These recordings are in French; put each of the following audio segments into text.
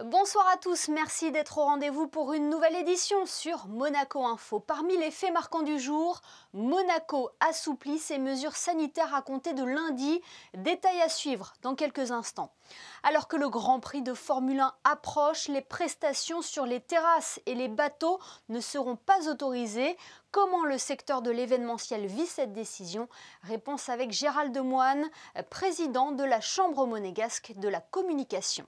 Bonsoir à tous, merci d'être au rendez-vous pour une nouvelle édition sur Monaco Info. Parmi les faits marquants du jour, Monaco assouplit ses mesures sanitaires à compter de lundi. Détail à suivre dans quelques instants. Alors que le Grand Prix de Formule 1 approche, les prestations sur les terrasses et les bateaux ne seront pas autorisées. Comment le secteur de l'événementiel vit cette décision? Réponse avec Gérald Demoine, président de la Chambre monégasque de la communication.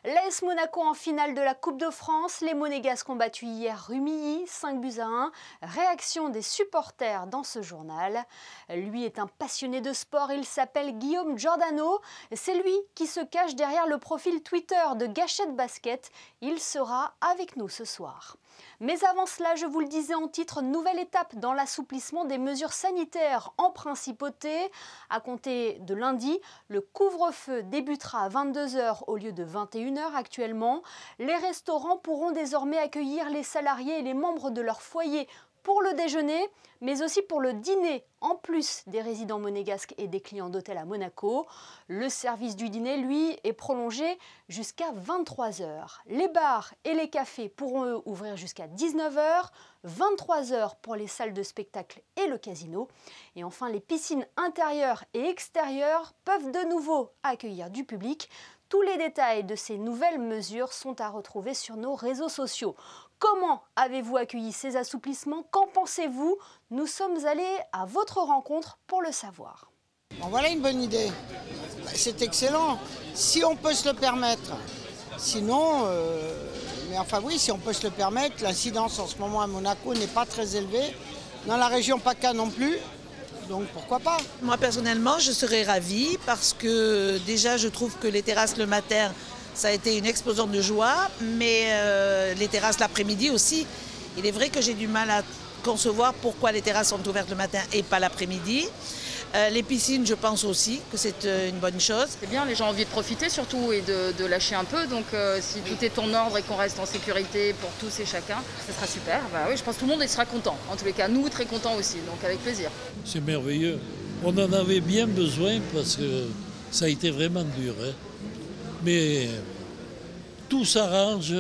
L'AS Monaco en finale de la Coupe de France. Les Monégasques ont battu hier Rumilly, 5-1. Réaction des supporters dans ce journal. Lui est un passionné de sport, il s'appelle Guillaume Giordano. C'est lui qui se cache derrière le profil Twitter de Gâchette Basket. Il sera avec nous ce soir. Mais avant cela, je vous le disais en titre, nouvelle étape dans l'assouplissement des mesures sanitaires en principauté. À compter de lundi, le couvre-feu débutera à 22 h au lieu de 21 h actuellement. Les restaurants pourront désormais accueillir les salariés et les membres de leur foyer pour le déjeuner, mais aussi pour le dîner, en plus des résidents monégasques et des clients d'hôtel à Monaco. Le service du dîner, lui, est prolongé jusqu'à 23 h. Les bars et les cafés pourront, eux, ouvrir jusqu'à 19 h, 23 h pour les salles de spectacle et le casino. Et enfin, les piscines intérieures et extérieures peuvent de nouveau accueillir du public. Tous les détails de ces nouvelles mesures sont à retrouver sur nos réseaux sociaux. Comment avez-vous accueilli ces assouplissements? Qu'en pensez-vous? Nous sommes allés à votre rencontre pour le savoir. Bon, voilà une bonne idée. C'est excellent. Si on peut se le permettre. Sinon, mais enfin oui, si on peut se le permettre, l'incidence en ce moment à Monaco n'est pas très élevée. Dans la région PACA non plus. Donc pourquoi pas? Moi personnellement, je serais ravie parce que déjà je trouve que les terrasses le matin, ça a été une explosion de joie, mais les terrasses l'après-midi aussi. Il est vrai que j'ai du mal à concevoir pourquoi les terrasses sont ouvertes le matin et pas l'après-midi. Les piscines, je pense aussi que c'est une bonne chose. C'est bien, les gens ont envie de profiter surtout et de lâcher un peu. Donc si tout est en ordre et qu'on reste en sécurité pour tous et chacun, ce sera super. Bah, oui, je pense que tout le monde sera content. En tous les cas, nous très contents aussi, donc avec plaisir. C'est merveilleux. On en avait bien besoin parce que ça a été vraiment dur. Hein. Mais tout s'arrange,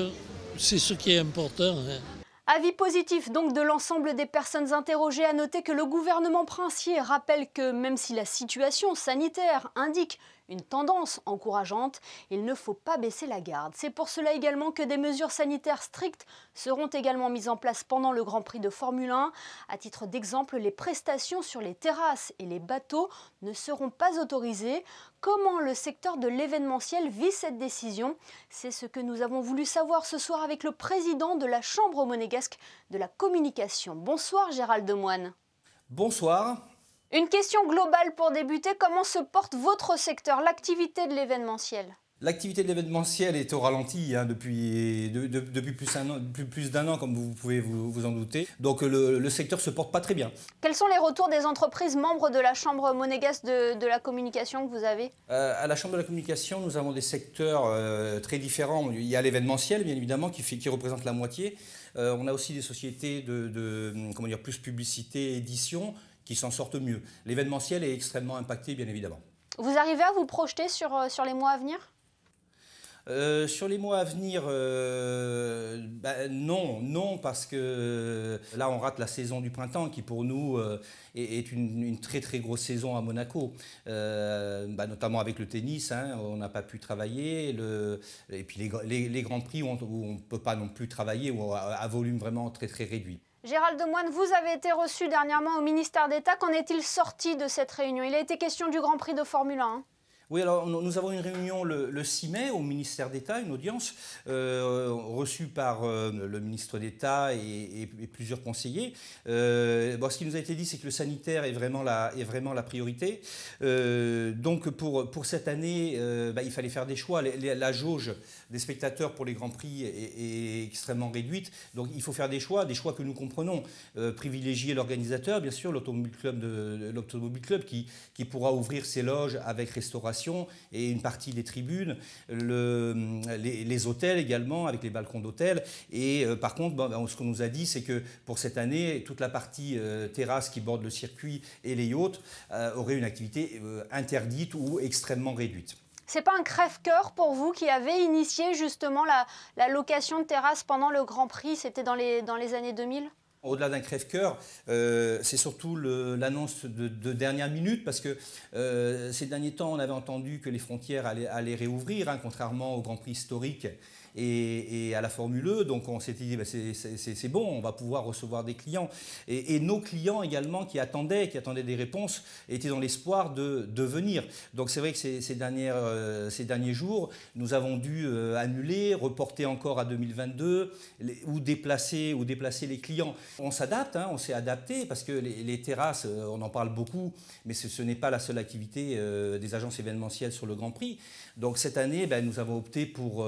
c'est ce qui est important. Hein. Avis positif donc de l'ensemble des personnes interrogées. À noter que le gouvernement princier rappelle que même si la situation sanitaire indique une tendance encourageante, il ne faut pas baisser la garde. C'est pour cela également que des mesures sanitaires strictes seront également mises en place pendant le Grand Prix de Formule 1. À titre d'exemple, les prestations sur les terrasses et les bateaux ne seront pas autorisées. Comment le secteur de l'événementiel vit cette décision? C'est ce que nous avons voulu savoir ce soir avec le président de la Chambre monégasque de la communication. Bonsoir Gérald Demoine. Bonsoir. Une question globale pour débuter, comment se porte votre secteur, l'activité de l'événementiel? L'activité de l'événementiel est au ralenti hein, depuis plus d'un an, comme vous pouvez vous en douter. Donc le secteur se porte pas très bien. Quels sont les retours des entreprises membres de la Chambre monégasque de la communication que vous avez? À la Chambre de la communication, nous avons des secteurs très différents. Il y a l'événementiel, bien évidemment, qui représente la moitié. On a aussi des sociétés comment dire, plus publicité, édition, qui s'en sortent mieux. L'événementiel est extrêmement impacté, bien évidemment. Vous arrivez à vous projeter sur les mois à venir? Sur les mois à venir, non, parce que là on rate la saison du printemps qui pour nous est une très très grosse saison à Monaco, notamment avec le tennis, hein, on n'a pas pu travailler, et puis les grands prix où on ne peut pas non plus travailler, ou à volume vraiment très très réduit. Gérald Demoine, vous avez été reçu dernièrement au ministère d'État. Qu'en est-il sorti de cette réunion? Il a été question du Grand Prix de Formule 1. Oui, alors nous avons une réunion le 6 mai au ministère d'État, une audience reçue par le ministre d'État et plusieurs conseillers. Ce qui nous a été dit, c'est que le sanitaire est vraiment la priorité. Donc pour cette année, il fallait faire des choix. La jauge des spectateurs pour les Grands Prix est extrêmement réduite. Donc il faut faire des choix que nous comprenons. Privilégier l'organisateur, bien sûr, l'Automobile Club qui pourra ouvrir ses loges avec restauration et une partie des tribunes, les hôtels également, avec les balcons d'hôtels. Et par contre, ce qu'on nous a dit, c'est que pour cette année, toute la partie terrasse qui borde le circuit et les yachts aurait une activité interdite ou extrêmement réduite. C'est pas un crève-cœur pour vous qui avez initié justement la location de terrasses pendant le Grand Prix, c'était dans les années 2000? Au-delà d'un crève-cœur, c'est surtout l'annonce de dernière minute, parce que ces derniers temps, on avait entendu que les frontières allaient réouvrir, hein, contrairement au Grand Prix historique et à la Formule E. Donc on s'était dit, bah, c'est bon, on va pouvoir recevoir des clients. Et nos clients également qui attendaient des réponses étaient dans l'espoir de venir. Donc c'est vrai que ces derniers jours, nous avons dû annuler, reporter encore à 2022 ou déplacer les clients. On s'adapte, hein, on s'est adapté, parce que les terrasses, on en parle beaucoup, mais ce n'est pas la seule activité des agences événementielles sur le Grand Prix. Donc cette année, nous avons opté pour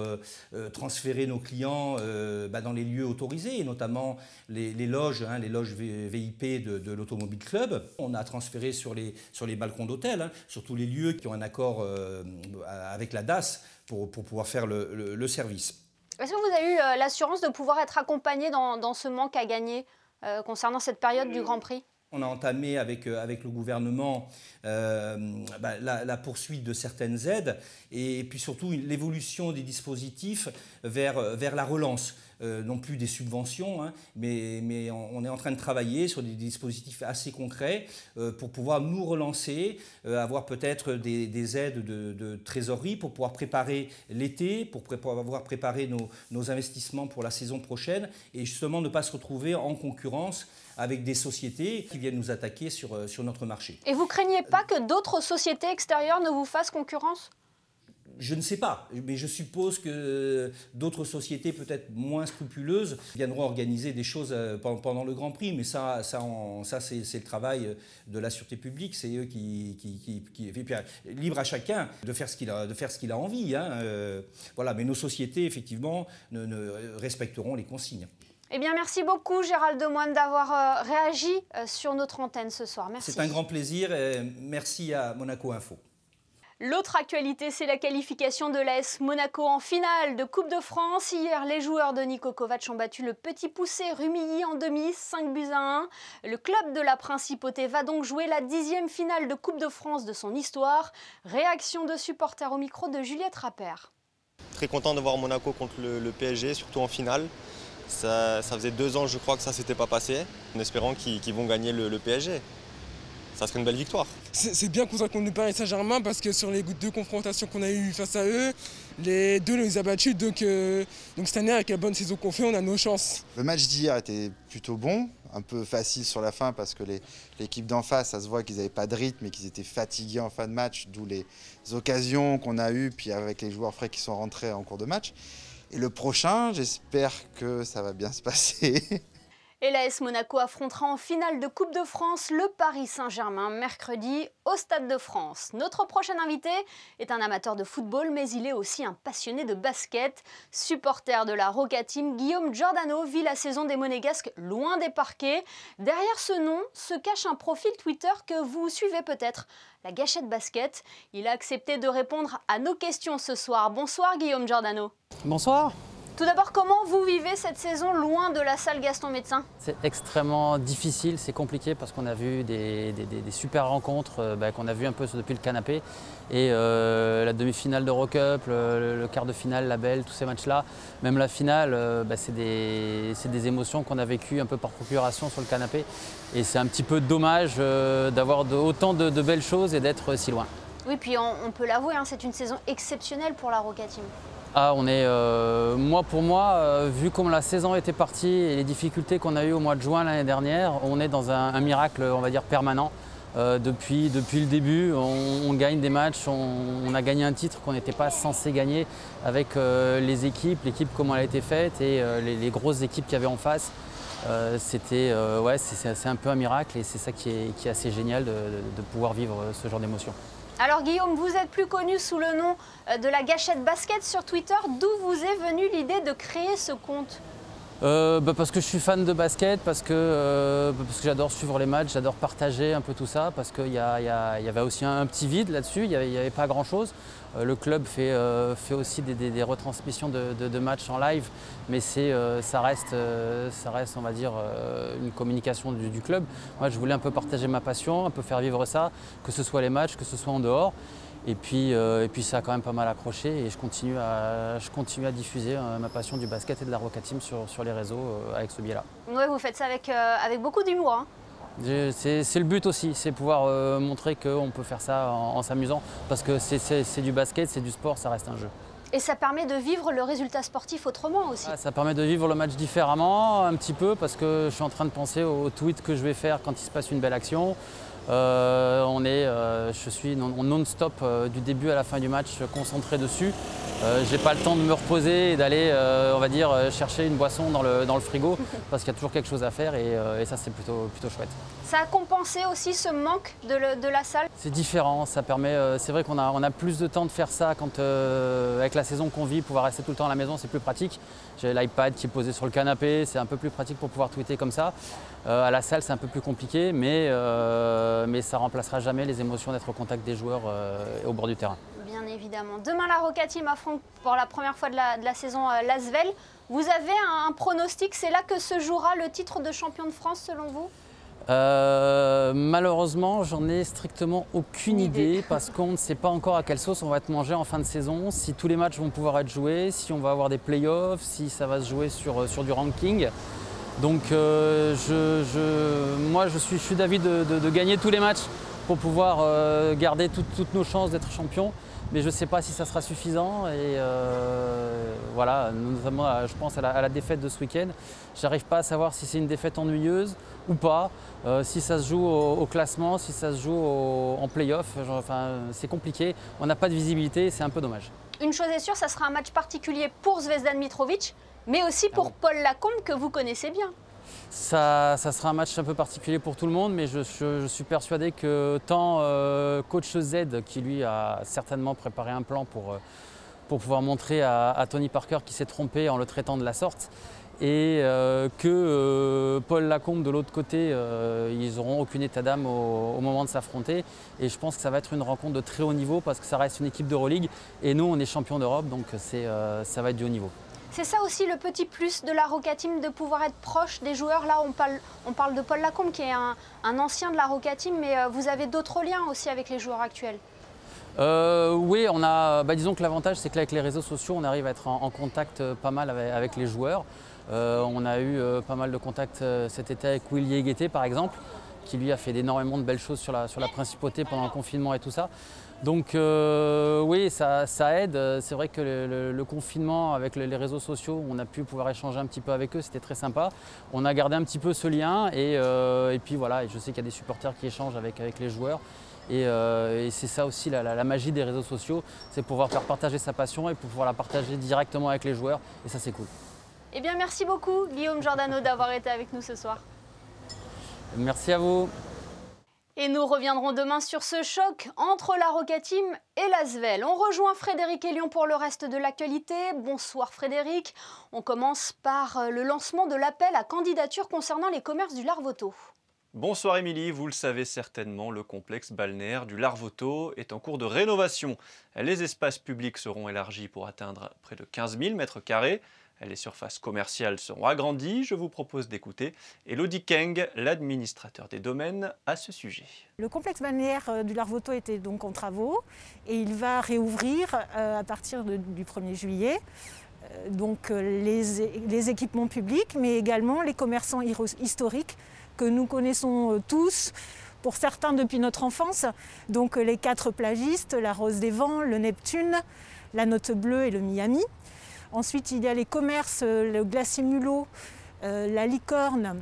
transférer nos clients dans les lieux autorisés, et notamment les loges, hein, les loges VIP de l'Automobile Club. On a transféré sur les balcons d'hôtel, hein, sur tous les lieux qui ont un accord avec la DAS pour pouvoir faire le service. Est-ce que vous avez eu l'assurance de pouvoir être accompagné dans ce manque à gagner concernant cette période du Grand Prix ? On a entamé avec le gouvernement la poursuite de certaines aides, et puis surtout l'évolution des dispositifs vers la relance. Non plus des subventions, hein, mais on est en train de travailler sur des dispositifs assez concrets pour pouvoir nous relancer, avoir peut-être des aides de trésorerie pour pouvoir préparer l'été, pour pouvoir préparer nos investissements pour la saison prochaine, et justement ne pas se retrouver en concurrence avec des sociétés qui viennent nous attaquer sur notre marché. Et vous craignez pas que d'autres sociétés extérieures ne vous fassent concurrence ? Je ne sais pas, mais je suppose que d'autres sociétés peut-être moins scrupuleuses viendront organiser des choses pendant le Grand Prix, mais ça c'est le travail de la sûreté publique, c'est eux qui et puis, libre à chacun de faire ce qu'il a envie, hein, voilà, mais nos sociétés effectivement ne respecteront les consignes. Eh bien, merci beaucoup Gérald Demoine d'avoir réagi sur notre antenne ce soir. Merci. C'est un grand plaisir, et merci à Monaco Info. L'autre actualité, c'est la qualification de l'AS Monaco en finale de Coupe de France. Hier, les joueurs de Niko Kovac ont battu le Petit Poucet Rumilly en demi, 5-1. Le club de la Principauté va donc jouer la 10e finale de Coupe de France de son histoire. Réaction de supporters au micro de Juliette Rappert. Très content de voir Monaco contre le PSG, surtout en finale. Ça faisait 2 ans, je crois, que ça ne s'était pas passé, en espérant qu'ils vont gagner le PSG. Ça serait une belle victoire. C'est bien qu'on soit contre le Paris Saint-Germain, parce que sur les 2 confrontations qu'on a eues face à eux, les 2 nous a battus. Donc cette année, avec la bonne saison qu'on fait, on a nos chances. Le match d'hier était plutôt bon, un peu facile sur la fin, parce que l'équipe d'en face, ça se voit qu'ils n'avaient pas de rythme et qu'ils étaient fatigués en fin de match, d'où les occasions qu'on a eues, puis avec les joueurs frais qui sont rentrés en cours de match. Et le prochain, j'espère que ça va bien se passer. Et l'AS Monaco affrontera en finale de Coupe de France le Paris Saint-Germain mercredi au Stade de France. Notre prochain invité est un amateur de football, mais il est aussi un passionné de basket. Supporter de la Roca Team, Guillaume Giordano vit la saison des Monégasques loin des parquets. Derrière ce nom se cache un profil Twitter que vous suivez peut-être, la Gâchette Basket. Il a accepté de répondre à nos questions ce soir. Bonsoir Guillaume Giordano. Bonsoir. Tout d'abord, comment vous vivez cette saison loin de la salle Gaston Médecin ? C'est extrêmement difficile, c'est compliqué parce qu'on a vu des super rencontres qu'on a vu un peu depuis le canapé. Et la demi-finale d'Eurocup, le quart de finale, la Belle, tous ces matchs-là, même la finale, c'est des émotions qu'on a vécues un peu par procuration sur le canapé. Et c'est un petit peu dommage d'avoir autant de belles choses et d'être si loin. Oui, puis on peut l'avouer, hein, c'est une saison exceptionnelle pour la Roca Team. Ah, on est, pour moi, vu comme la saison était partie et les difficultés qu'on a eues au mois de juin l'année dernière, on est dans un miracle, on va dire, permanent. Depuis le début, on gagne des matchs, on a gagné un titre qu'on n'était pas censé gagner avec les équipes, l'équipe comment elle a été faite et les grosses équipes qu'il y avait en face. C'est un peu un miracle et c'est ça qui est assez génial de pouvoir vivre ce genre d'émotion. Alors Guillaume, vous êtes plus connu sous le nom de la Gâchette Basket sur Twitter. D'où vous est venue l'idée de créer ce compte ? Parce que je suis fan de basket, parce que j'adore suivre les matchs, j'adore partager un peu tout ça, parce qu'il y avait aussi un petit vide là-dessus, il n'y avait pas grand-chose. Le club fait aussi des retransmissions de matchs en live, mais ça reste, on va dire, une communication du club. Moi, je voulais un peu partager ma passion, un peu faire vivre ça, que ce soit les matchs, que ce soit en dehors. Et puis ça a quand même pas mal accroché et je continue à diffuser ma passion du basket et de la Roca Team sur les réseaux avec ce biais-là. Oui, vous faites ça avec beaucoup d'humour. Hein. C'est le but aussi, c'est pouvoir montrer qu'on peut faire ça en s'amusant parce que c'est du basket, c'est du sport, ça reste un jeu. Et ça permet de vivre le résultat sportif autrement aussi. Ça permet de vivre le match différemment un petit peu parce que je suis en train de penser au tweet que je vais faire quand il se passe une belle action. Je suis non-stop du début à la fin du match concentré dessus. J'ai pas le temps de me reposer et d'aller, on va dire, chercher une boisson dans le frigo parce qu'il y a toujours quelque chose à faire et ça c'est plutôt chouette. Ça a compensé aussi ce manque de la salle? C'est différent, ça permet, c'est vrai qu'on a plus de temps de faire ça quand avec la saison qu'on vit, pouvoir rester tout le temps à la maison c'est plus pratique. J'ai l'iPad qui est posé sur le canapé, c'est un peu plus pratique pour pouvoir tweeter comme ça. À la salle c'est un peu plus compliqué mais ça remplacera jamais les émotions d'être au contact des joueurs au bord du terrain. Bien évidemment. Demain la Roca Team affronte pour la première fois de la saison l'Asvel. Vous avez un pronostic, c'est là que se jouera le titre de champion de France selon vous? Malheureusement, j'en ai strictement aucune idée parce qu'on ne sait pas encore à quelle sauce on va être mangé en fin de saison, si tous les matchs vont pouvoir être joués, si on va avoir des playoffs, si ça va se jouer sur du ranking. Donc moi je suis d'avis de gagner tous les matchs pour pouvoir garder toutes nos chances d'être champion. Mais je ne sais pas si ça sera suffisant et voilà, notamment je pense à la défaite de ce week-end. Je n'arrive pas à savoir si c'est une défaite ennuyeuse ou pas, si ça se joue au classement, si ça se joue en play-off, c'est compliqué, on n'a pas de visibilité et c'est un peu dommage. Une chose est sûre, ça sera un match particulier pour Zvezdan Mitrovic, mais aussi pour Paul Lacombe que vous connaissez bien. Ça sera un match un peu particulier pour tout le monde, mais je suis persuadé que tant coach Z, qui lui a certainement préparé un plan pour pouvoir montrer à Tony Parker qui s'est trompé en le traitant de la sorte, et que Paul Lacombe de l'autre côté, ils n'auront aucun état d'âme au moment de s'affronter. Et je pense que ça va être une rencontre de très haut niveau parce que ça reste une équipe d'Euroleague et nous on est champion d'Europe, donc ça va être du haut niveau. C'est ça aussi le petit plus de la Roca Team, de pouvoir être proche des joueurs. Là, on parle de Paul Lacombe qui est un ancien de la Roca Team, mais vous avez d'autres liens aussi avec les joueurs actuels. Oui, on a, disons que l'avantage c'est qu'avec les réseaux sociaux, on arrive à être en contact pas mal avec les joueurs. On a eu pas mal de contacts cet été avec Will Yeguete par exemple, qui lui a fait énormément de belles choses sur la principauté pendant le confinement et tout ça. Donc oui, ça aide. C'est vrai que le confinement avec les réseaux sociaux, on a pu pouvoir échanger un petit peu avec eux, c'était très sympa. On a gardé un petit peu ce lien et puis voilà, je sais qu'il y a des supporters qui échangent avec les joueurs. Et c'est ça aussi la magie des réseaux sociaux, c'est pouvoir faire partager sa passion et pouvoir la partager directement avec les joueurs et ça c'est cool. Eh bien merci beaucoup Guillaume Giordano d'avoir été avec nous ce soir. Merci à vous. Et nous reviendrons demain sur ce choc entre la Roca Team et l'Asvel. On rejoint Frédéric Elion pour le reste de l'actualité. Bonsoir Frédéric. On commence par le lancement de l'appel à candidature concernant les commerces du Larvoto. Bonsoir Émilie, vous le savez certainement, le complexe balnéaire du Larvoto est en cours de rénovation. Les espaces publics seront élargis pour atteindre près de 15 000 m². Les surfaces commerciales seront agrandies. Je vous propose d'écouter Elodie Keng, l'administrateur des domaines, à ce sujet. Le complexe balnéaire du Larvoto était donc en travaux et il va réouvrir à partir du 1er juillet. Donc les équipements publics, mais également les commerçants historiques que nous connaissons tous, pour certains depuis notre enfance. Donc les 4 plagistes, la Rose des Vents, le Neptune, la Note Bleue et le Miami. Ensuite, il y a les commerces, le Glacier Mulot, la Licorne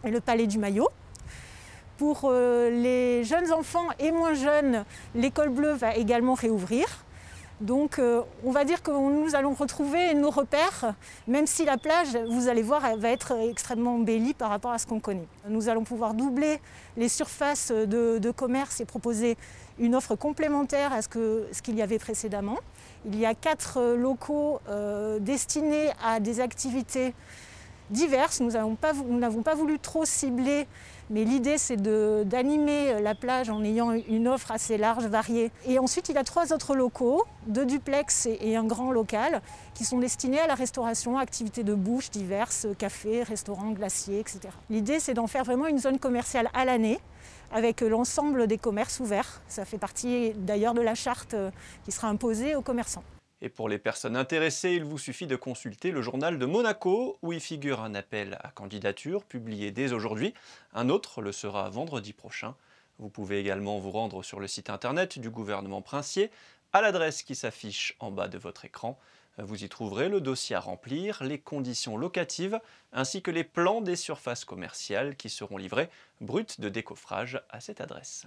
et le Palais du Maillot. Pour les jeunes enfants et moins jeunes, l'école bleue va également réouvrir. Donc on va dire que nous allons retrouver nos repères, même si la plage, vous allez voir, elle va être extrêmement embellie par rapport à ce qu'on connaît. Nous allons pouvoir doubler les surfaces de commerce et proposer une offre complémentaire à ce qu'il y avait précédemment. Il y a 4 locaux destinés à des activités diverses. Nous n'avons pas voulu trop cibler, mais l'idée c'est d'animer la plage en ayant une offre assez large, variée. Et ensuite il y a 3 autres locaux, 2 duplex et un grand local, qui sont destinés à la restauration, activités de bouche diverses, cafés, restaurants, glaciers, etc. L'idée c'est d'en faire vraiment une zone commerciale à l'année, avec l'ensemble des commerces ouverts. Ça fait partie d'ailleurs de la charte qui sera imposée aux commerçants. Et pour les personnes intéressées, il vous suffit de consulter le journal de Monaco, où y figure un appel à candidature publié dès aujourd'hui. Un autre le sera vendredi prochain. Vous pouvez également vous rendre sur le site internet du gouvernement princier, à l'adresse qui s'affiche en bas de votre écran. Vous y trouverez le dossier à remplir, les conditions locatives, ainsi que les plans des surfaces commerciales qui seront livrés bruts de décoffrage à cette adresse.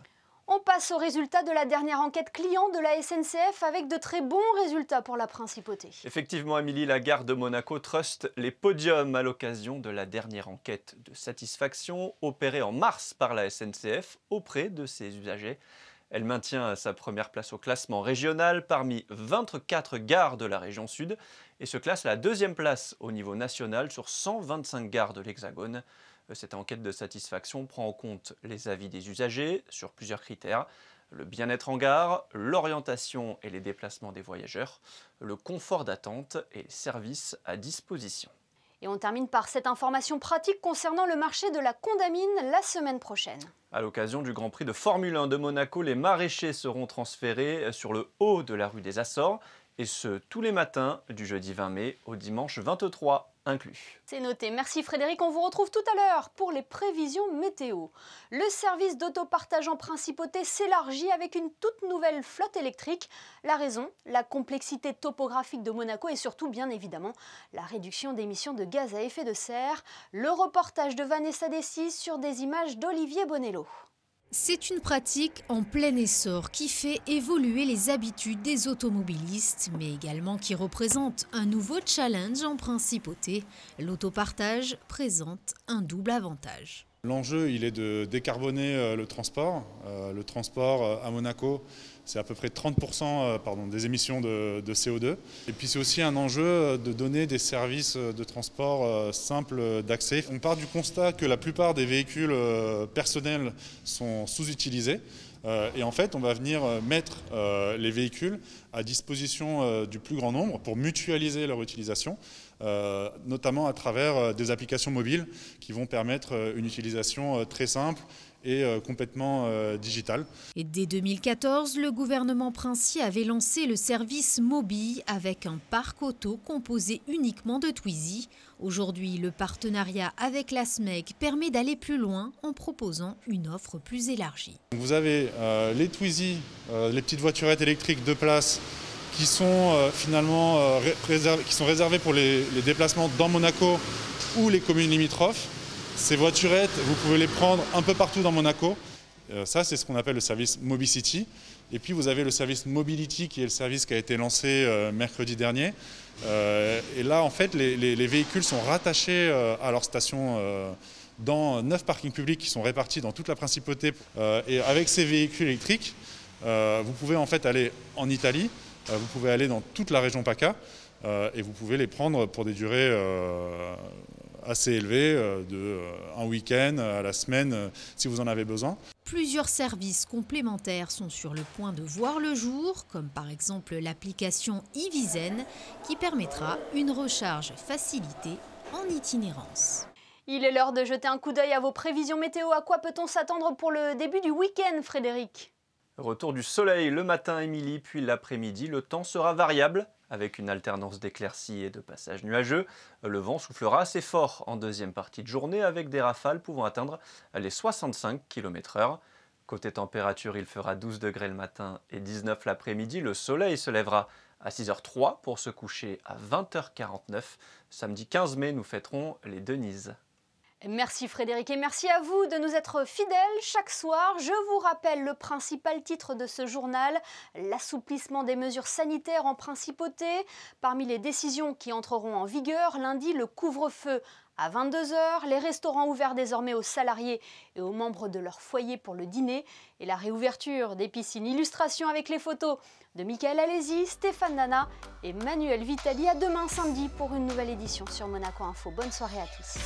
On passe aux résultats de la dernière enquête client de la SNCF avec de très bons résultats pour la principauté. Effectivement, Amélie, la gare de Monaco truste les podiums à l'occasion de la dernière enquête de satisfaction opérée en mars par la SNCF auprès de ses usagers. Elle maintient sa première place au classement régional parmi 24 gares de la région sud et se classe à la 2e place au niveau national sur 125 gares de l'Hexagone. Cette enquête de satisfaction prend en compte les avis des usagers sur plusieurs critères: le bien-être en gare, l'orientation et les déplacements des voyageurs, le confort d'attente et les services à disposition. Et on termine par cette information pratique concernant le marché de la Condamine la semaine prochaine. À l'occasion du Grand Prix de Formule 1 de Monaco, les maraîchers seront transférés sur le haut de la rue des Açores, et ce tous les matins du jeudi 20 mai au dimanche 23 inclus. C'est noté. Merci Frédéric. On vous retrouve tout à l'heure pour les prévisions météo. Le service d'autopartage en principauté s'élargit avec une toute nouvelle flotte électrique. La raison, la complexité topographique de Monaco et surtout, bien évidemment, la réduction d'émissions de gaz à effet de serre. Le reportage de Vanessa Dessy sur des images d'Olivier Bonello. C'est une pratique en plein essor qui fait évoluer les habitudes des automobilistes, mais également qui représente un nouveau challenge en principauté. L'autopartage présente un double avantage. L'enjeu, il est de décarboner le transport. Le transport à Monaco, c'est à peu près 30% des émissions de CO2. Et puis c'est aussi un enjeu de donner des services de transport simples d'accès. On part du constat que la plupart des véhicules personnels sont sous-utilisés. Et en fait, on va venir mettre les véhicules à disposition du plus grand nombre pour mutualiser leur utilisation, notamment à travers des applications mobiles qui vont permettre une utilisation très simple et complètement digitale. Et dès 2014, le gouvernement princier avait lancé le service Mobi avec un parc auto composé uniquement de Twizy. Aujourd'hui, le partenariat avec la SMEC permet d'aller plus loin en proposant une offre plus élargie. Vous avez les Twizy, les petites voiturettes électriques 2 places qui sont finalement réservées pour les déplacements dans Monaco ou les communes limitrophes. Ces voiturettes, vous pouvez les prendre un peu partout dans Monaco. Ça, c'est ce qu'on appelle le service Mobicity. Et puis, vous avez le service Mobility, qui est le service qui a été lancé mercredi dernier. Et là, en fait, les véhicules sont rattachés à leur station dans 9 parkings publics qui sont répartis dans toute la principauté. Et avec ces véhicules électriques, vous pouvez en fait aller en Italie, vous pouvez aller dans toute la région PACA, et vous pouvez les prendre pour des durées assez élevées, de un week-end à la semaine, si vous en avez besoin. Plusieurs services complémentaires sont sur le point de voir le jour, comme par exemple l'application e-Vizen, qui permettra une recharge facilitée en itinérance. Il est l'heure de jeter un coup d'œil à vos prévisions météo. À quoi peut-on s'attendre pour le début du week-end, Frédéric ? Retour du soleil le matin, Émilie, puis l'après-midi. Le temps sera variable, avec une alternance d'éclaircies et de passages nuageux. Le vent soufflera assez fort en deuxième partie de journée, avec des rafales pouvant atteindre les 65 km/h. Côté température, il fera 12 degrés le matin et 19 l'après-midi. Le soleil se lèvera à 6h03 pour se coucher à 20h49. Samedi 15 mai, nous fêterons les Denises. Merci Frédéric et merci à vous de nous être fidèles chaque soir. Je vous rappelle le principal titre de ce journal, l'assouplissement des mesures sanitaires en principauté. Parmi les décisions qui entreront en vigueur lundi, le couvre-feu À 22h, les restaurants ouverts désormais aux salariés et aux membres de leur foyer pour le dîner. Et la réouverture des piscines. Illustration avec les photos de Michael Alési, Stéphane Nana et Manuel Vitali. À demain samedi pour une nouvelle édition sur Monaco Info. Bonne soirée à tous.